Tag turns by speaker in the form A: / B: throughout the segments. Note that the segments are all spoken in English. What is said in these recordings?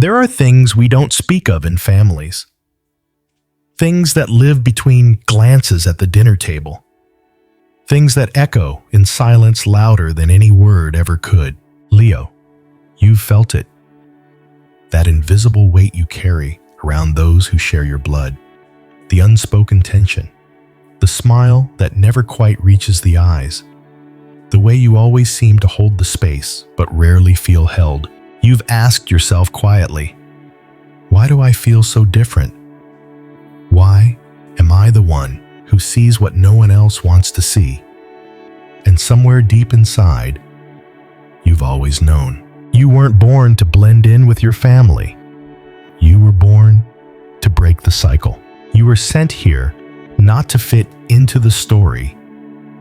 A: There are things we don't speak of in families. Things that live between glances at the dinner table. Things that echo in silence louder than any word ever could. Leo, you've felt it. That invisible weight you carry around those who share your blood. The unspoken tension. The smile that never quite reaches the eyes. The way you always seem to hold the space but rarely feel held. You've asked yourself quietly, why do I feel so different? Why am I the one who sees what no one else wants to see? And somewhere deep inside, you've always known. You weren't born to blend in with your family. You were born to break the cycle. You were sent here not to fit into the story,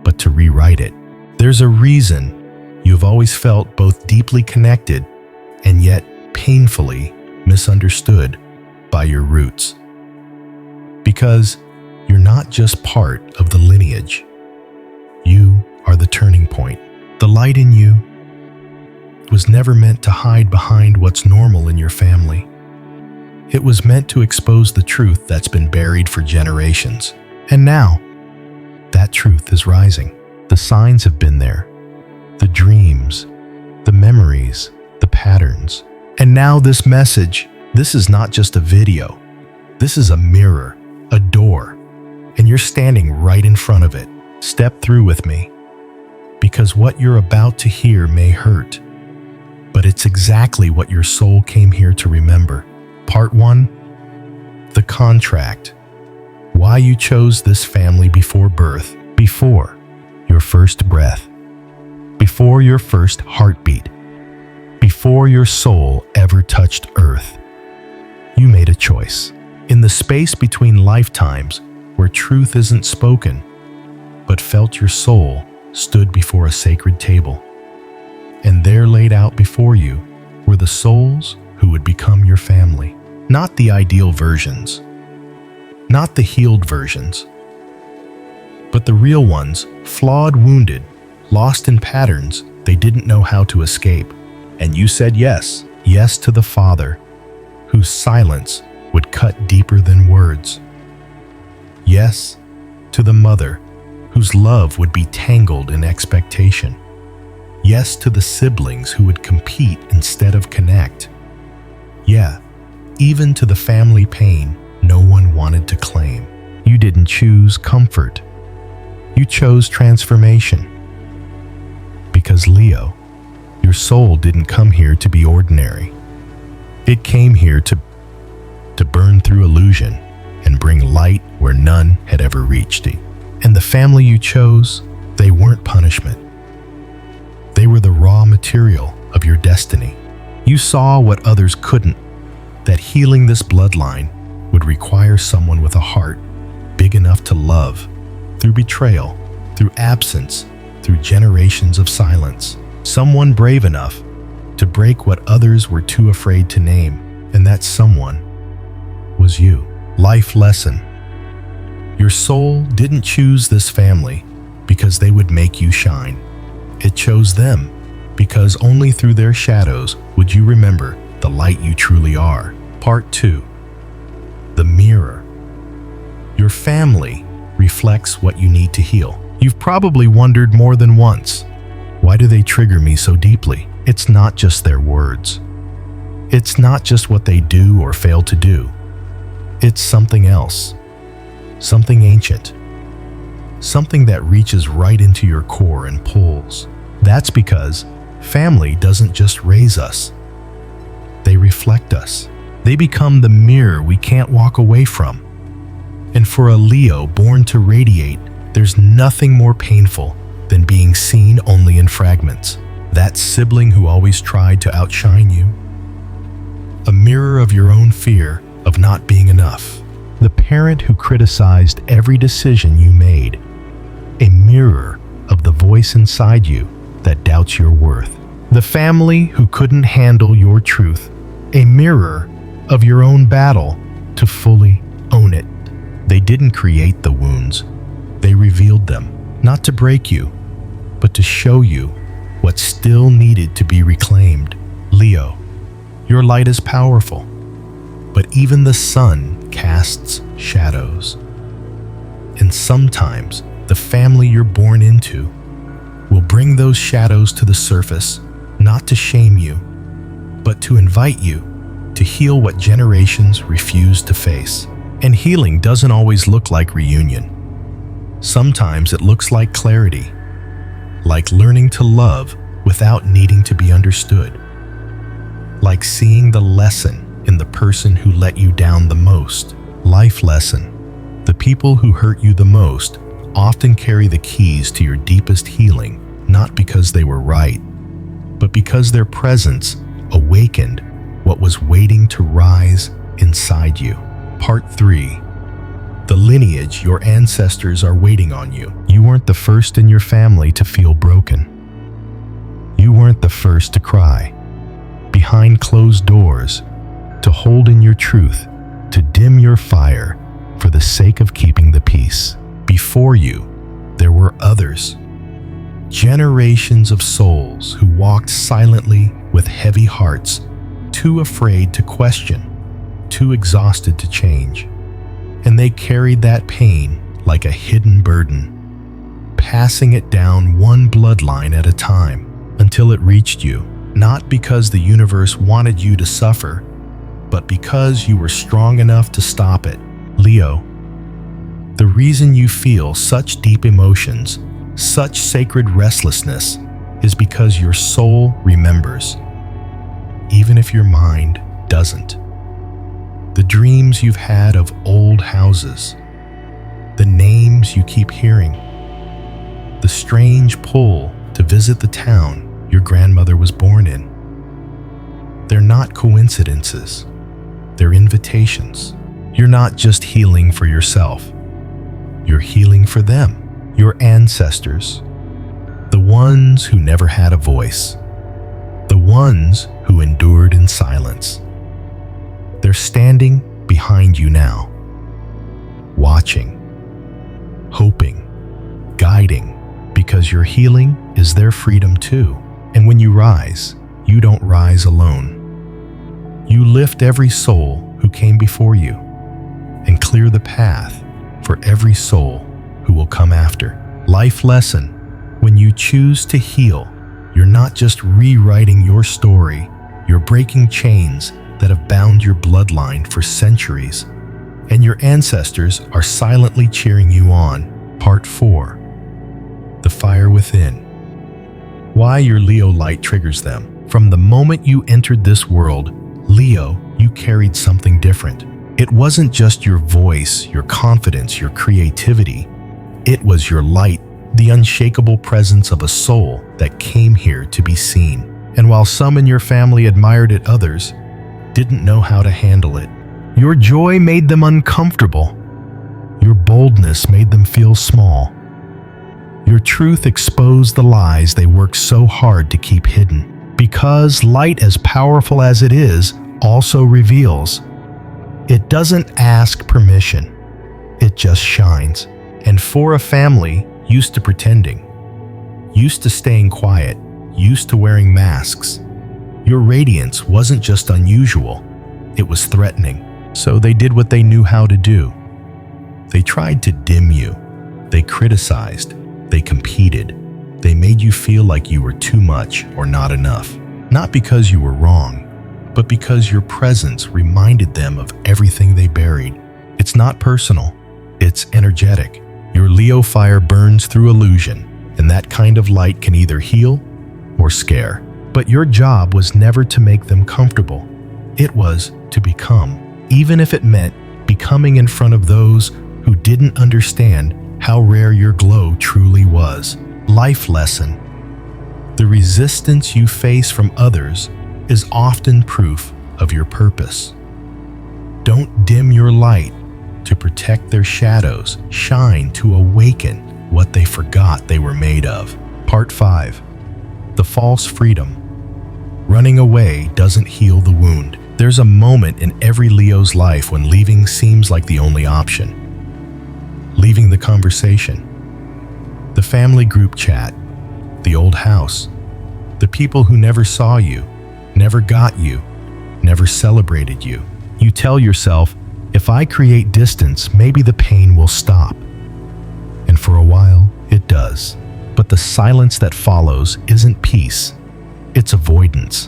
A: but to rewrite it. There's a reason you've always felt both deeply connected and yet painfully misunderstood by your roots. Because you're not just part of the lineage. You are the turning point. The light in you was never meant to hide behind what's normal in your family. It was meant to expose the truth that's been buried for generations. And now, that truth is rising. The signs have been there. The dreams, the memories, the patterns. And now this message, this is not just a video. This is a mirror, a door, and you're standing right in front of it. Step through with me, because what you're about to hear may hurt, but it's exactly what your soul came here to remember. Part 1, the contract. Why you chose this family before birth, before your first breath, before your first heartbeat, before your soul ever touched earth. You made a choice. In the space between lifetimes, where truth isn't spoken, but felt, your soul stood before a sacred table. And there laid out before you were the souls who would become your family. Not the ideal versions, not the healed versions, but the real ones, flawed, wounded, lost in patterns they didn't know how to escape. And you said yes, yes to the Father, whose silence would cut deeper than words. Yes to the Mother, whose love would be tangled in expectation. Yes to the siblings who would compete instead of connect. Yeah, even to the family pain no one wanted to claim. You didn't choose comfort. You chose transformation. Because Leo, your soul didn't come here to be ordinary. It came here to burn through illusion and bring light where none had ever reached it. And the family you chose, they weren't punishment. They were the raw material of your destiny. You saw what others couldn't, that healing this bloodline would require someone with a heart big enough to love, through betrayal, through absence, through generations of silence. Someone brave enough to break what others were too afraid to name. And that someone was you. Life lesson. Your soul didn't choose this family because they would make you shine. It chose them because only through their shadows would you remember the light you truly are. Part 2. The mirror. Your family reflects what you need to heal. You've probably wondered more than once, why do they trigger me so deeply? It's not just their words. It's not just what they do or fail to do. It's something else. Something ancient. Something that reaches right into your core and pulls. That's because family doesn't just raise us. They reflect us. They become the mirror we can't walk away from. And for a Leo born to radiate, there's nothing more painful than being seen only in fragments. That sibling who always tried to outshine you. A mirror of your own fear of not being enough. The parent who criticized every decision you made. A mirror of the voice inside you that doubts your worth. The family who couldn't handle your truth. A mirror of your own battle to fully own it. They didn't create the wounds. They revealed them, not to break you, but to show you what still needed to be reclaimed. Leo, Your light is powerful, but even the sun casts shadows. And sometimes the family you're born into will bring those shadows to the surface, not to shame you, but to invite you to heal what generations refuse to face. And healing doesn't always look like reunion. Sometimes it looks like clarity, like learning to love without needing to be understood, like seeing the lesson in the person who let you down the most. Life lesson. The people who hurt you the most often carry the keys to your deepest healing, not because they were right, but because their presence awakened what was waiting to rise inside you. Part 3. The lineage. Your ancestors are waiting on you. You weren't the first in your family to feel broken. You weren't the first to cry behind closed doors, to hold in your truth, to dim your fire for the sake of keeping the peace. Before you, there were others. Generations of souls who walked silently with heavy hearts, too afraid to question, too exhausted to change. And they carried that pain like a hidden burden, passing it down one bloodline at a time until it reached you, not because the universe wanted you to suffer, but because you were strong enough to stop it. Leo, the reason you feel such deep emotions, such sacred restlessness, is because your soul remembers, even if your mind doesn't. The dreams you've had of old houses, the names you keep hearing, the strange pull to visit the town your grandmother was born in. They're not coincidences, they're invitations. You're not just healing for yourself, you're healing for them, your ancestors, the ones who never had a voice, the ones who endured in silence. They're standing behind you now, watching, hoping, guiding, because your healing is their freedom too. And when you rise, you don't rise alone. You lift every soul who came before you and clear the path for every soul who will come after. Life lesson. When you choose to heal, you're not just rewriting your story, you're breaking chains that have bound your bloodline for centuries, and your ancestors are silently cheering you on. Part 4. The fire within. Why your Leo light triggers them. From the moment you entered this world, Leo, you carried something different. It wasn't just your voice, your confidence, your creativity. It was your light, the unshakable presence of a soul that came here to be seen. And while some in your family admired it, others didn't know how to handle it. Your joy made them uncomfortable. Your boldness made them feel small. Your truth exposed the lies they worked so hard to keep hidden. Because light, as powerful as it is, also reveals. It doesn't ask permission. It just shines. And for a family used to pretending, used to staying quiet, used to wearing masks, your radiance wasn't just unusual, it was threatening. So they did what they knew how to do. They tried to dim you. They criticized. They competed. They made you feel like you were too much or not enough. Not because you were wrong, but because your presence reminded them of everything they buried. It's not personal, it's energetic. Your Leo fire burns through illusion, and that kind of light can either heal or scare. But your job was never to make them comfortable. It was to become, even if it meant becoming in front of those who didn't understand how rare your glow truly was. Life lesson. The resistance you face from others is often proof of your purpose. Don't dim your light to protect their shadows. Shine to awaken what they forgot they were made of. Part 5. The false freedom. Running away doesn't heal the wound. There's a moment in every Leo's life when leaving seems like the only option. Leaving the conversation, the family group chat, the old house, the people who never saw you, never got you, never celebrated you. You tell yourself, if I create distance, maybe the pain will stop. And for a while, it does. But the silence that follows isn't peace, it's avoidance.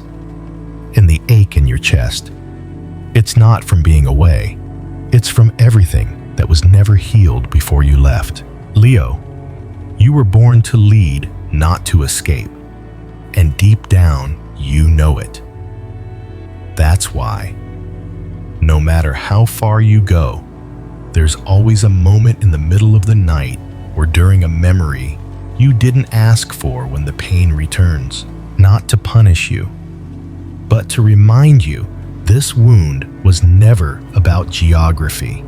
A: And the ache in your chest, it's not from being away, it's from everything that was never healed before you left. Leo, you were born to lead, not to escape. And deep down, you know it. That's why, no matter how far you go, there's always a moment in the middle of the night or during a memory you didn't ask for when the pain returns, not to punish you, but to remind you this wound was never about geography.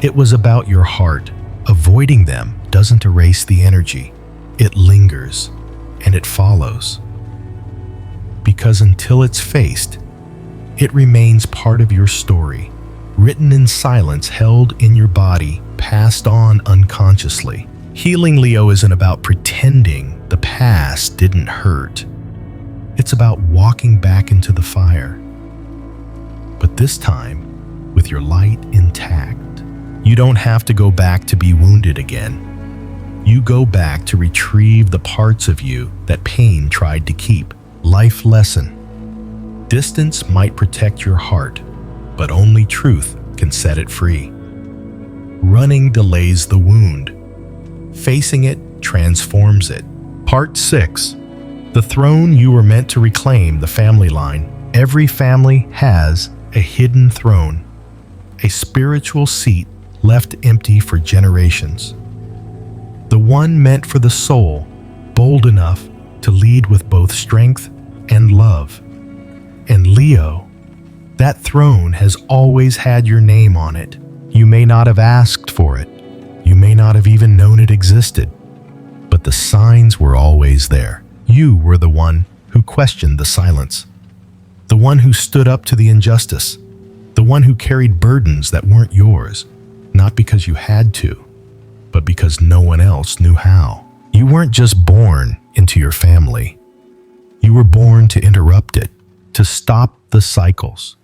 A: It was about your heart. Avoiding them doesn't erase the energy. It lingers, and it follows. Because until it's faced, it remains part of your story, written in silence, held in your body, passed on unconsciously. Healing, Leo, isn't about pretending the past didn't hurt. It's about walking back into the fire. But this time, with your light intact. You don't have to go back to be wounded again. You go back to retrieve the parts of you that pain tried to keep. Life lesson. Distance might protect your heart, but only truth can set it free. Running delays the wound. Facing it transforms it. Part 6. The throne you were meant to reclaim, the family line. Every family has a hidden throne, a spiritual seat left empty for generations. The one meant for the soul, bold enough to lead with both strength and love. And Leo, that throne has always had your name on it. You may not have asked for it. You may not have even known it existed. But the signs were always there. You were the one who questioned the silence. The one who stood up to the injustice. The one who carried burdens that weren't yours. Not because you had to, but because no one else knew how. You weren't just born into your family. You were born to interrupt it, to stop the cycles,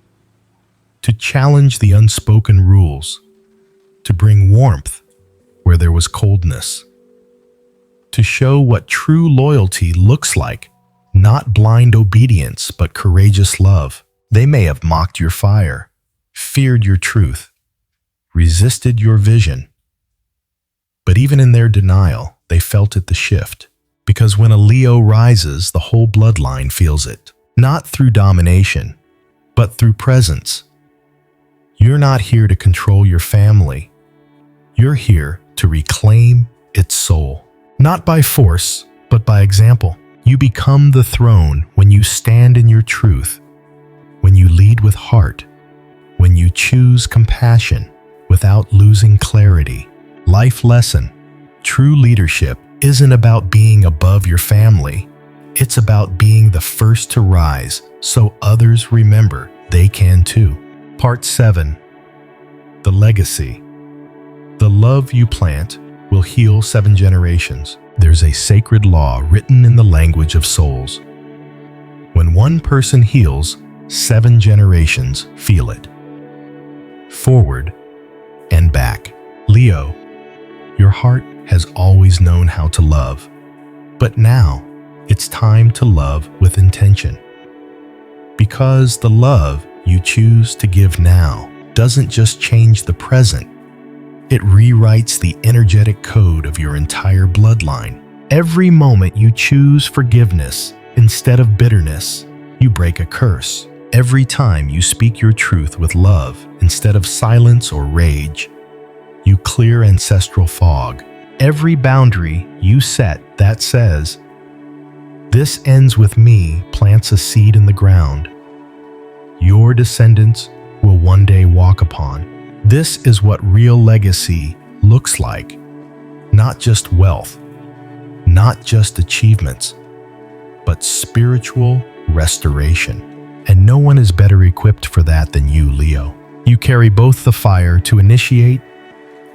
A: to challenge the unspoken rules, to bring warmth where there was coldness, to show what true loyalty looks like, not blind obedience, but courageous love. They may have mocked your fire, feared your truth, resisted your vision. But even in their denial, they felt it the shift. Because when a Leo rises, the whole bloodline feels it. Not through domination, but through presence. You're not here to control your family. You're here to reclaim its soul. Not by force, but by example. You become the throne when you stand in your truth, when you lead with heart, when you choose compassion without losing clarity. Life lesson. True leadership isn't about being above your family. It's about being the first to rise so others remember they can too. Part 7. The legacy. The love you plant will heal 7 generations. There's a sacred law written in the language of souls. When one person heals, 7 generations feel it. Forward and back. Leo, your heart has always known how to love, but now it's time to love with intention. Because the love you choose to give now doesn't just change the present, it rewrites the energetic code of your entire bloodline. Every moment you choose forgiveness instead of bitterness, you break a curse. Every time you speak your truth with love instead of silence or rage, you clear ancestral fog. Every boundary you set that says, "This ends with me," plants a seed in the ground your descendants will one day walk upon. This is what real legacy looks like. Not just wealth, not just achievements, but spiritual restoration. And no one is better equipped for that than you, Leo. You carry both the fire to initiate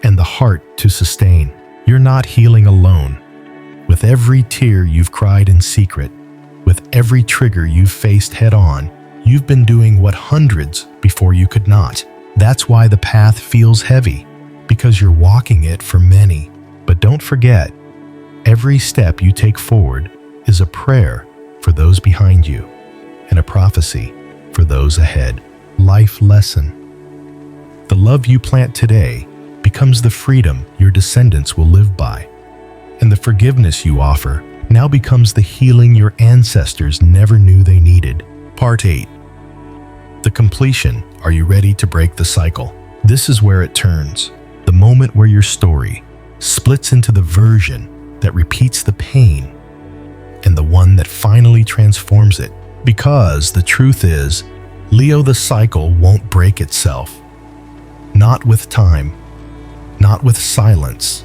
A: and the heart to sustain. You're not healing alone. With every tear you've cried in secret, with every trigger you've faced head on, You've been doing what hundreds before you could not. That's why the path feels heavy, because you're walking it for many. But don't forget, every step you take forward is a prayer for those behind you and a prophecy for those ahead. Life lesson. The love you plant today becomes the freedom your descendants will live by, and the forgiveness you offer now becomes the healing your ancestors never knew they needed. Part 8. The completion. Are you ready to break the cycle? This is where it turns. The moment where your story splits into the version that repeats the pain and the one that finally transforms it. Because the truth is, Leo, the cycle won't break itself. Not with time, not with silence,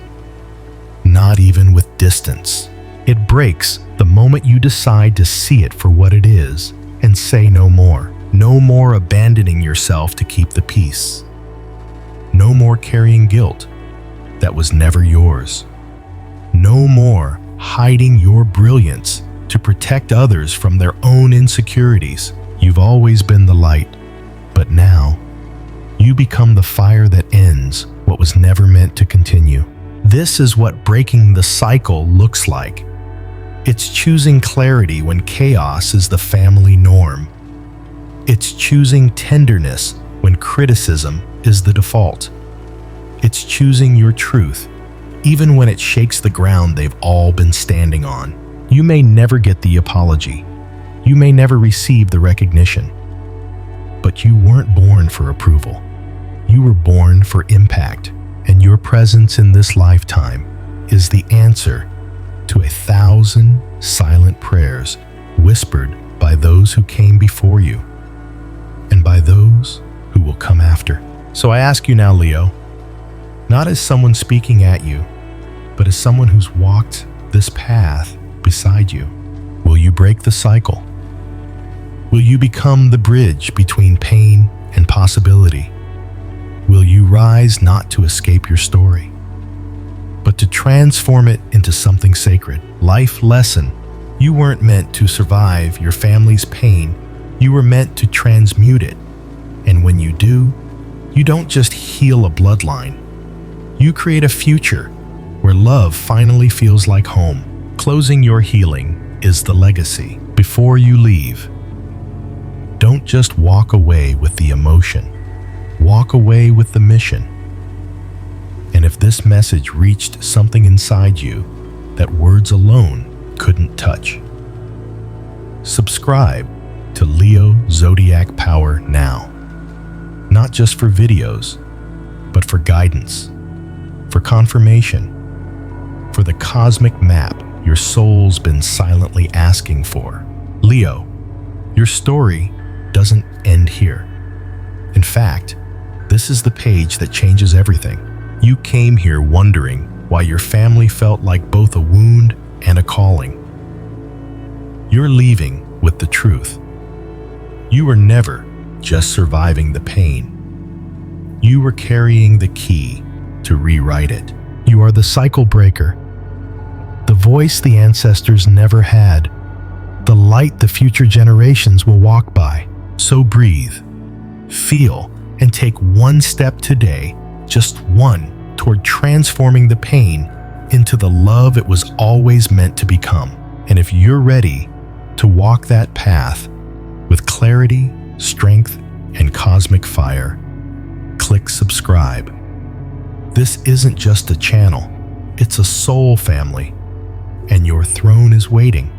A: not even with distance. It breaks the moment you decide to see it for what it is and say no more. No more abandoning yourself to keep the peace. No more carrying guilt that was never yours. No more hiding your brilliance to protect others from their own insecurities. You've always been the light, but now you become the fire that ends what was never meant to continue. This is what breaking the cycle looks like. It's choosing clarity when chaos is the family norm. It's choosing tenderness when criticism is the default. It's choosing your truth, even when it shakes the ground they've all been standing on. You may never get the apology. You may never receive the recognition. But you weren't born for approval. You were born for impact, and your presence in this lifetime is the answer to 1,000 silent prayers whispered by those who came before you and by those who will come after. So I ask you now, Leo, not as someone speaking at you, but as someone who's walked this path beside you, will you break the cycle? Will you become the bridge between pain and possibility? Will you rise not to escape your story, but to transform it into something sacred? Life lesson. You weren't meant to survive your family's pain. You were meant to transmute it. And when you do, you don't just heal a bloodline. You create a future where love finally feels like home. Closing your healing is the legacy. Before you leave, don't just walk away with the emotion. Walk away with the mission. And if this message reached something inside you that words alone couldn't touch, subscribe to Leo Zodiac Power now. Not just for videos, but for guidance, for confirmation, for the cosmic map your soul's been silently asking for. Leo, your story doesn't end here. In fact, this is the page that changes everything. You came here wondering why your family felt like both a wound and a calling. You're leaving with the truth. You were never just surviving the pain. You were carrying the key to rewrite it. You are the cycle breaker, the voice the ancestors never had, the light the future generations will walk by. So breathe, feel, and take one step today, just one, toward transforming the pain into the love it was always meant to become. And if you're ready to walk that path with clarity, strength, and cosmic fire, click subscribe. This isn't just a channel, it's a soul family, and your throne is waiting.